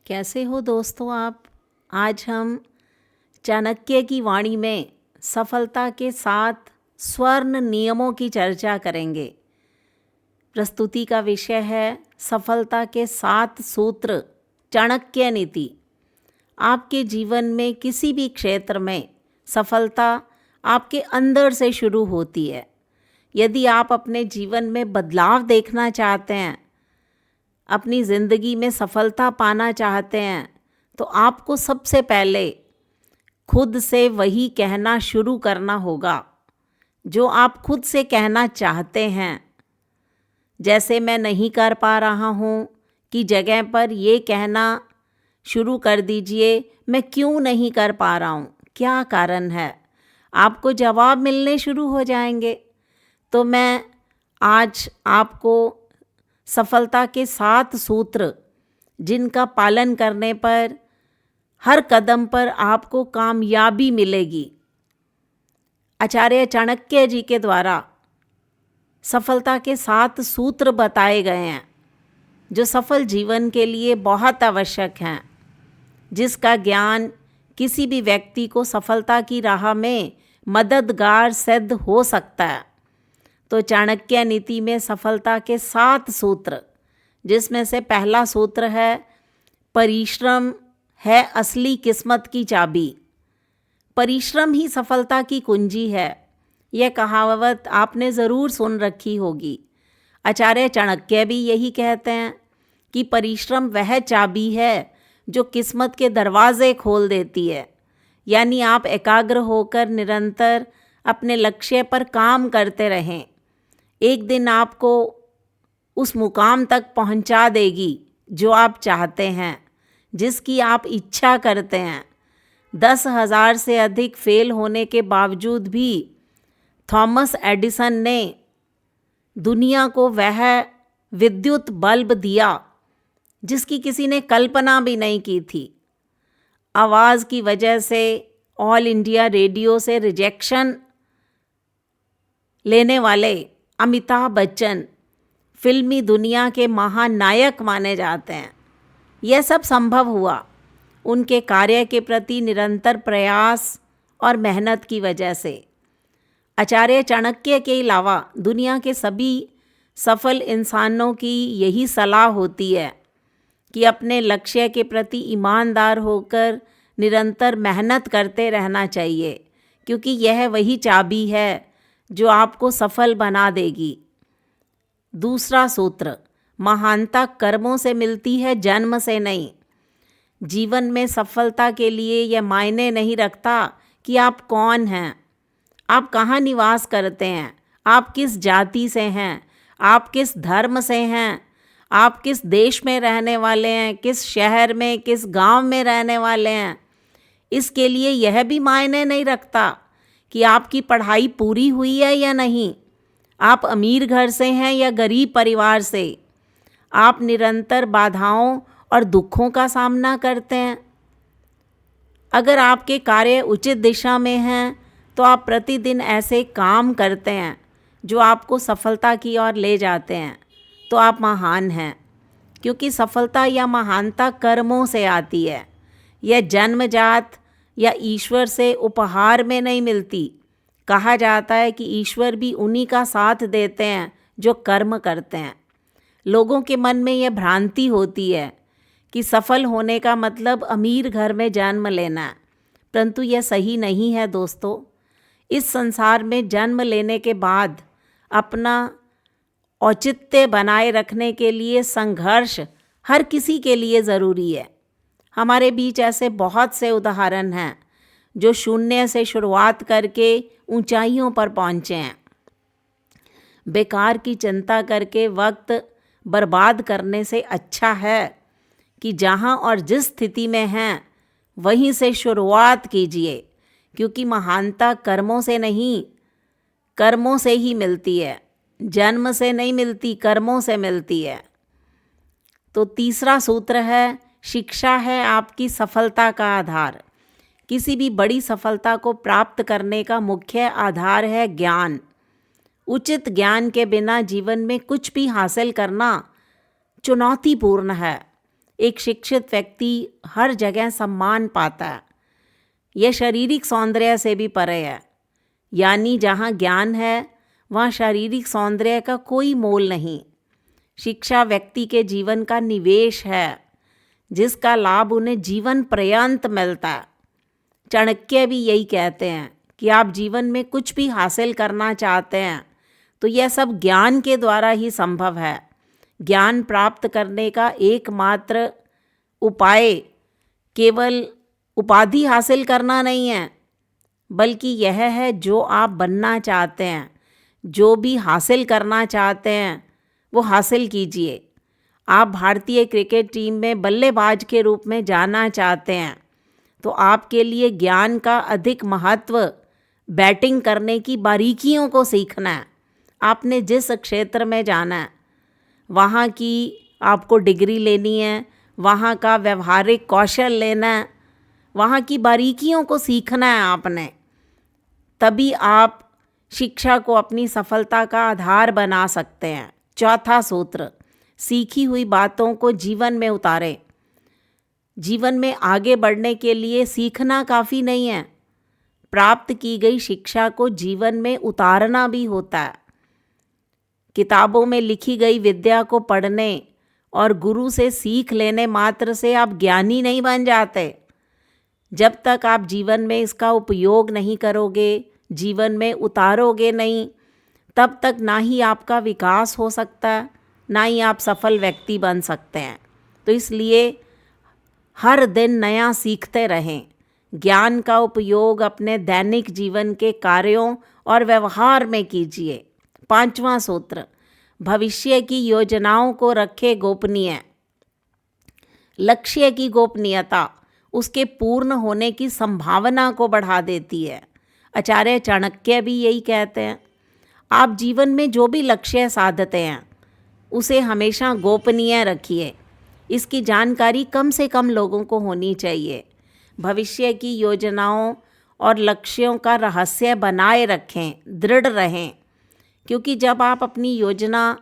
कैसे हो दोस्तों आप। आज हम चाणक्य की वाणी में सफलता के 7 स्वर्ण नियमों की चर्चा करेंगे। प्रस्तुति का विषय है सफलता के 7 सूत्र, चाणक्य नीति। आपके जीवन में किसी भी क्षेत्र में सफलता आपके अंदर से शुरू होती है। यदि आप अपने जीवन में बदलाव देखना चाहते हैं, अपनी ज़िंदगी में सफलता पाना चाहते हैं, तो आपको सबसे पहले खुद से वही कहना शुरू करना होगा जो आप खुद से कहना चाहते हैं। जैसे मैं नहीं कर पा रहा हूँ की जगह पर ये कहना शुरू कर दीजिए, मैं क्यों नहीं कर पा रहा हूँ, क्या कारण है। आपको जवाब मिलने शुरू हो जाएंगे। तो मैं आज आपको सफलता के 7 सूत्र, जिनका पालन करने पर हर कदम पर आपको कामयाबी मिलेगी, आचार्य चाणक्य जी के द्वारा सफलता के 7 सूत्र बताए गए हैं, जो सफल जीवन के लिए बहुत आवश्यक हैं, जिसका ज्ञान किसी भी व्यक्ति को सफलता की राह में मददगार सिद्ध हो सकता है। तो चाणक्य नीति में सफलता के 7 सूत्र, जिसमें से पहला सूत्र है परिश्रम है असली किस्मत की चाबी। परिश्रम ही सफलता की कुंजी है। यह कहावत आपने ज़रूर सुन रखी होगी। आचार्य चाणक्य भी यही कहते हैं कि परिश्रम वह चाबी है जो किस्मत के दरवाजे खोल देती है। यानी आप एकाग्र होकर निरंतर अपने लक्ष्य पर काम करते रहें, एक दिन आपको उस मुकाम तक पहुंचा देगी जो आप चाहते हैं, जिसकी आप इच्छा करते हैं। 10,000 से अधिक फेल होने के बावजूद भी थॉमस एडिसन ने दुनिया को वह विद्युत बल्ब दिया जिसकी किसी ने कल्पना भी नहीं की थी। आवाज़ की वजह से ऑल इंडिया रेडियो से रिजेक्शन लेने वाले अमिताभ बच्चन फिल्मी दुनिया के महानायक माने जाते हैं। यह सब संभव हुआ उनके कार्य के प्रति निरंतर प्रयास और मेहनत की वजह से। आचार्य चाणक्य के अलावा दुनिया के सभी सफल इंसानों की यही सलाह होती है कि अपने लक्ष्य के प्रति ईमानदार होकर निरंतर मेहनत करते रहना चाहिए, क्योंकि यह वही चाबी है जो आपको सफल बना देगी। दूसरा सूत्र, महानता कर्मों से मिलती है, जन्म से नहीं। जीवन में सफलता के लिए यह मायने नहीं रखता कि आप कौन हैं, आप कहाँ निवास करते हैं, आप किस जाति से हैं, आप किस धर्म से हैं, आप किस देश में रहने वाले हैं, किस शहर में, किस गांव में रहने वाले हैं। इसके लिए यह भी मायने नहीं रखता कि आपकी पढ़ाई पूरी हुई है या नहीं, आप अमीर घर से हैं या गरीब परिवार से। आप निरंतर बाधाओं और दुखों का सामना करते हैं। अगर आपके कार्य उचित दिशा में हैं, तो आप प्रतिदिन ऐसे काम करते हैं जो आपको सफलता की ओर ले जाते हैं, तो आप महान हैं। क्योंकि सफलता या महानता कर्मों से आती है। यह जन्मजात या ईश्वर से उपहार में नहीं मिलती। कहा जाता है कि ईश्वर भी उन्हीं का साथ देते हैं जो कर्म करते हैं। लोगों के मन में यह भ्रांति होती है कि सफल होने का मतलब अमीर घर में जन्म लेना है, परंतु यह सही नहीं है दोस्तों। इस संसार में जन्म लेने के बाद अपना औचित्य बनाए रखने के लिए संघर्ष हर किसी के लिए ज़रूरी है। हमारे बीच ऐसे बहुत से उदाहरण हैं जो शून्य से शुरुआत करके ऊंचाइयों पर पहुंचे हैं। बेकार की चिंता करके वक्त बर्बाद करने से अच्छा है कि जहां और जिस स्थिति में हैं वहीं से शुरुआत कीजिए, क्योंकि महानता कर्मों से नहीं, कर्मों से ही मिलती है। जन्म से नहीं मिलती, कर्मों से मिलती है। तो तीसरा सूत्र है शिक्षा है आपकी सफलता का आधार। किसी भी बड़ी सफलता को प्राप्त करने का मुख्य आधार है ज्ञान। उचित ज्ञान के बिना जीवन में कुछ भी हासिल करना चुनौतीपूर्ण है। एक शिक्षित व्यक्ति हर जगह सम्मान पाता है। यह शारीरिक सौंदर्य से भी परे है, यानी जहाँ ज्ञान है वहाँ शारीरिक सौंदर्य का कोई मोल नहीं। शिक्षा व्यक्ति के जीवन का निवेश है, जिसका लाभ उन्हें जीवन पर्यंत मिलता है। चाणक्य भी यही कहते हैं कि आप जीवन में कुछ भी हासिल करना चाहते हैं तो यह सब ज्ञान के द्वारा ही संभव है। ज्ञान प्राप्त करने का एकमात्र उपाय केवल उपाधि हासिल करना नहीं है, बल्कि यह है जो आप बनना चाहते हैं, जो भी हासिल करना चाहते हैं वो हासिल कीजिए। आप भारतीय क्रिकेट टीम में बल्लेबाज के रूप में जाना चाहते हैं तो आपके लिए ज्ञान का अधिक महत्व बैटिंग करने की बारीकियों को सीखना है। आपने जिस क्षेत्र में जाना है वहाँ की आपको डिग्री लेनी है, वहाँ का व्यवहारिक कौशल लेना है, वहाँ की बारीकियों को सीखना है आपने। तभी आप शिक्षा को अपनी सफलता का आधार बना सकते हैं। चौथा सूत्र, सीखी हुई बातों को जीवन में उतारें। जीवन में आगे बढ़ने के लिए सीखना काफ़ी नहीं है, प्राप्त की गई शिक्षा को जीवन में उतारना भी होता है। किताबों में लिखी गई विद्या को पढ़ने और गुरु से सीख लेने मात्र से आप ज्ञानी नहीं बन जाते। जब तक आप जीवन में इसका उपयोग नहीं करोगे, जीवन में उतारोगे नहीं, तब तक ना ही आपका विकास हो सकता है, ना ही आप सफल व्यक्ति बन सकते हैं। तो इसलिए हर दिन नया सीखते रहें। ज्ञान का उपयोग अपने दैनिक जीवन के कार्यों और व्यवहार में कीजिए। पांचवा सूत्र, भविष्य की योजनाओं को रखे गोपनीय। लक्ष्य की गोपनीयता उसके पूर्ण होने की संभावना को बढ़ा देती है। आचार्य चाणक्य भी यही कहते हैं। आप जीवन में जो भी लक्ष्य साधते हैं उसे हमेशा गोपनीय रखिए। इसकी जानकारी कम से कम लोगों को होनी चाहिए। भविष्य की योजनाओं और लक्ष्यों का रहस्य बनाए रखें, दृढ़ रहें, क्योंकि जब आप अपनी योजना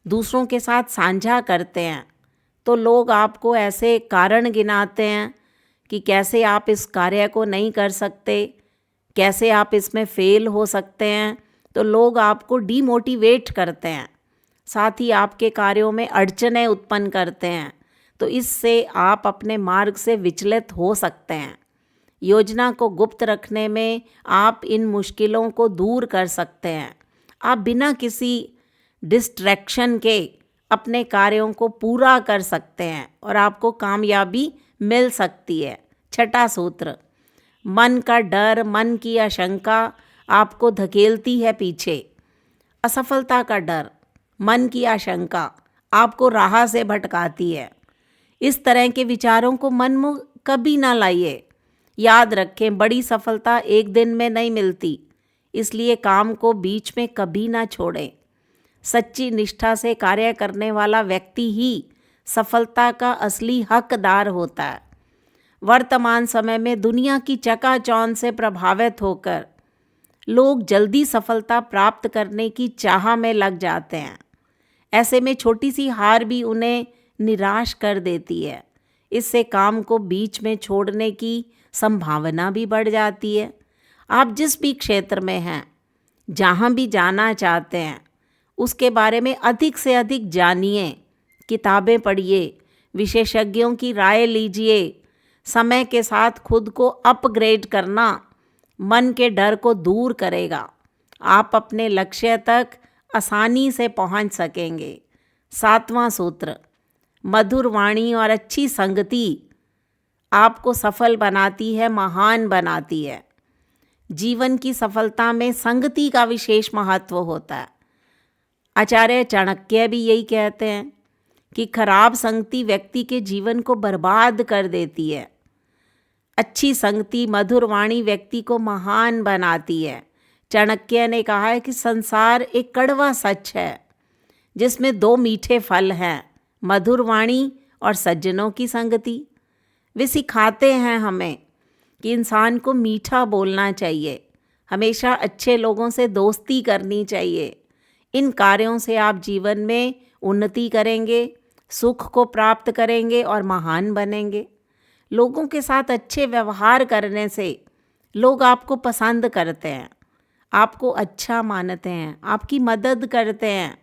दूसरों के साथ साझा करते हैं तो लोग आपको ऐसे कारण गिनाते हैं कि कैसे आप इस कार्य को नहीं कर सकते, कैसे आप इसमें फेल हो सकते हैं। तो लोग आपको डीमोटिवेट करते हैं, साथ ही आपके कार्यों में अड़चनें उत्पन्न करते हैं। तो इससे आप अपने मार्ग से विचलित हो सकते हैं। योजना को गुप्त रखने में आप इन मुश्किलों को दूर कर सकते हैं। आप बिना किसी डिस्ट्रैक्शन के अपने कार्यों को पूरा कर सकते हैं और आपको कामयाबी मिल सकती है। छठा सूत्र, मन का डर, मन की आशंका आपको धकेलती है पीछे। असफलता का डर, मन की आशंका आपको राह से भटकाती है। इस तरह के विचारों को मन में कभी ना लाइए। याद रखें, बड़ी सफलता एक दिन में नहीं मिलती, इसलिए काम को बीच में कभी ना छोड़ें। सच्ची निष्ठा से कार्य करने वाला व्यक्ति ही सफलता का असली हकदार होता है। वर्तमान समय में दुनिया की चकाचौंध से प्रभावित होकर लोग जल्दी सफलता प्राप्त करने की चाह में लग जाते हैं। ऐसे में छोटी सी हार भी उन्हें निराश कर देती है। इससे काम को बीच में छोड़ने की संभावना भी बढ़ जाती है। आप जिस भी क्षेत्र में हैं, जहाँ भी जाना चाहते हैं, उसके बारे में अधिक से अधिक जानिए, किताबें पढ़िए, विशेषज्ञों की राय लीजिए। समय के साथ खुद को अपग्रेड करना मन के डर को दूर करेगा। आप अपने लक्ष्य तक आसानी से पहुंच सकेंगे। सातवां सूत्र, मधुर वाणी और अच्छी संगति आपको सफल बनाती है, महान बनाती है। जीवन की सफलता में संगति का विशेष महत्व होता है। आचार्य चाणक्य भी यही कहते हैं कि खराब संगति व्यक्ति के जीवन को बर्बाद कर देती है। अच्छी संगति, मधुर वाणी व्यक्ति को महान बनाती है। चाणक्य ने कहा है कि संसार एक कड़वा सच है जिसमें दो मीठे फल हैं, मधुर वाणी और सज्जनों की संगति। वे सिखाते हैं हमें कि इंसान को मीठा बोलना चाहिए, हमेशा अच्छे लोगों से दोस्ती करनी चाहिए। इन कार्यों से आप जीवन में उन्नति करेंगे, सुख को प्राप्त करेंगे और महान बनेंगे। लोगों के साथ अच्छे व्यवहार करने से लोग आपको पसंद करते हैं, आपको अच्छा मानते हैं, आपकी मदद करते हैं।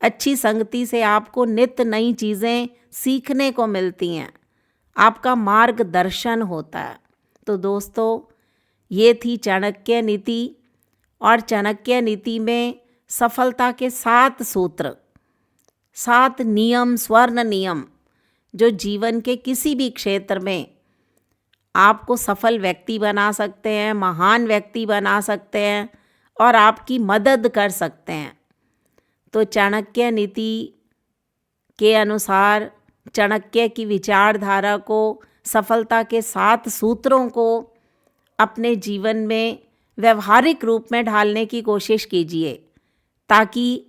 अच्छी संगति से आपको नित्य नई चीज़ें सीखने को मिलती हैं, आपका मार्गदर्शन होता है। तो दोस्तों, ये थी चाणक्य नीति। और चाणक्य नीति में सफलता के 7 सूत्र, 7 नियम, स्वर्ण नियम, जो जीवन के किसी भी क्षेत्र में आपको सफल व्यक्ति बना सकते हैं, महान व्यक्ति बना सकते हैं और आपकी मदद कर सकते हैं। तो चाणक्य नीति के अनुसार, चाणक्य की विचारधारा को, सफलता के 7 सूत्रों को अपने जीवन में व्यवहारिक रूप में ढालने की कोशिश कीजिए, ताकि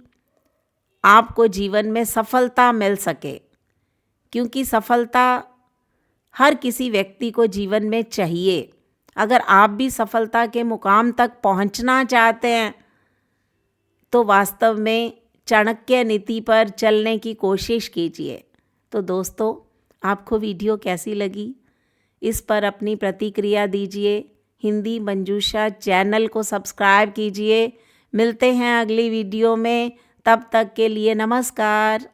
आपको जीवन में सफलता मिल सके। क्योंकि सफलता हर किसी व्यक्ति को जीवन में चाहिए। अगर आप भी सफलता के मुकाम तक पहुंचना चाहते हैं तो वास्तव में चाणक्य नीति पर चलने की कोशिश कीजिए। तो दोस्तों, आपको वीडियो कैसी लगी, इस पर अपनी प्रतिक्रिया दीजिए। हिंदी मंजूषा चैनल को सब्सक्राइब कीजिए। मिलते हैं अगली वीडियो में, तब तक के लिए नमस्कार।